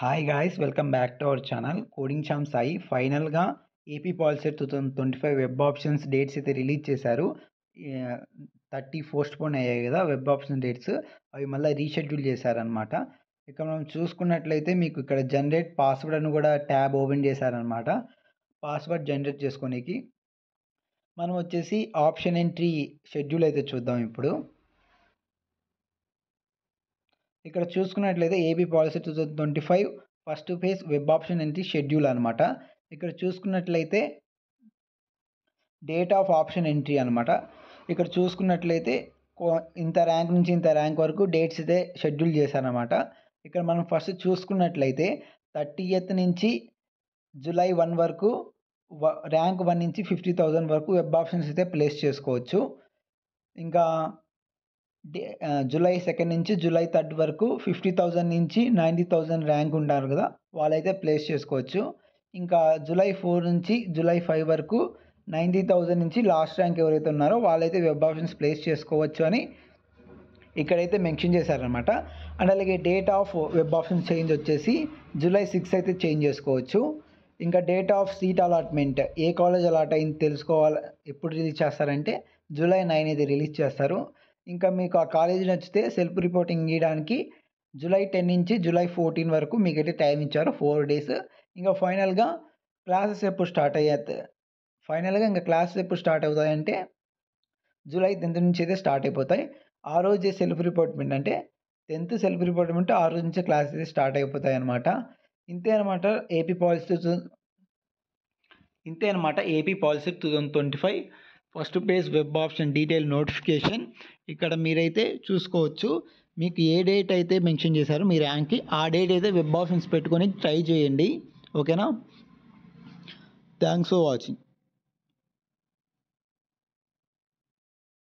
Hi guys welcome back to our channel coding Shyam Sai. ఫైనల్గా AP Polycet 2025 web options dates అయితే release చేశారు. 30 postpone అయ్యాయి కదా వెబ్ ఆప్షన్ డేట్స్, అవి మళ్ళీ రీషెడ్యూల్ చేశారనమాట. ఇక్కడ మనం చూసుకున్నట్లయితే మీకు ఇక్కడ జనరేట్ పాస్వర్డ్ అని కూడా ట్యాబ్ ఓపెన్ చేశారనమాట. పాస్వర్డ్ జనరేట్ చేసుకోనికి మనం వచ్చేసి ఆప్షన్ ఎంట్రీ షెడ్యూల్ అయితే చూద్దాం. ఇప్పుడు ఇక్కడ చూసుకున్నట్లయితే AP policy 2025 first phase web option entry schedule అనమాట. ఇక్కడ చూసుకున్నట్లయితే డేట్ ఆఫ్ ఆప్షన్ ఎంట్రీ అనమాట. ఇక్కడ చూసుకున్నట్లయితే ఇంత ర్యాంక్ నుంచి ఇంత ర్యాంక్ వరకు డేట్స్ అయితే షెడ్యూల్ చేశారనమాట. ఇక్కడ మనం ఫస్ట్ చూసుకున్నట్లయితే 30th నుంచి జూలై 1 వరకు ర్యాంక్ 1 నుంచి 50,000 వరకు వెబ్ ఆప్షన్స్ అయితే ప్లేస్ చేసుకోవచ్చు. ఇంకా జూలై 2 నుంచి జూలై 3 వరకు 50,000 నుంచి 90,000 ర్యాంక్ ఉంటారు కదా, వాళ్ళైతే ప్లేస్ చేసుకోవచ్చు. ఇంకా జూలై 4 నుంచి జూలై 5 వరకు 90,000 నుంచి లాస్ట్ ర్యాంక్ ఎవరైతే ఉన్నారో వాళ్ళైతే వెబ్ ఆప్షన్స్ ప్లేస్ చేసుకోవచ్చు అని ఇక్కడైతే మెన్షన్ చేశారనమాట. అండ్ అలాగే date of web option change వచ్చేసి జూలై 6 అయితే చేంజ్ చేసుకోవచ్చు. ఇంకా డేట్ ఆఫ్ సీట్ అలాట్మెంట్, ఏ కాలేజ్ అలాట్ అయింది తెలుసుకోవాలి, ఎప్పుడు రిలీజ్ చేస్తారంటే జూలై 9 అయితే రిలీజ్ చేస్తారు. ఇంకా మీకు ఆ కాలేజీ నచ్చితే సెల్ఫ్ రిపోర్టింగ్ ఇవ్వడానికి జూలై 10 నుంచి జూలై 14 వరకు మీకైతే టైం ఇచ్చారు, 4 days. ఇంకా ఫైనల్గా క్లాసెస్ ఎప్పుడు స్టార్ట్ అవుతాయంటే జూలై 10th నుంచి అయితే స్టార్ట్ అయిపోతాయి. ఆ రోజే సెల్ఫ్ రిపోర్ట్మెంట్ అంటే 10th సెల్ఫ్ రిపోర్ట్మెంట్, ఆ రోజు నుంచే క్లాసెస్ అయితే స్టార్ట్ అయిపోతాయి అనమాట. ఇంతే అనమాట AP policy 2025 first page web option detail notification. ఇక్కడ మీరైతే చూసుకోవచ్చు, మీకు ఏ డేట్ అయితే మెన్షన్ చేశారో మీ ర్యాంక్కి, ఆ డేట్ అయితే వెబ్ ఆప్షన్స్ పెట్టుకొని ట్రై చేయండి. ఓకేనా? Thanks for watching.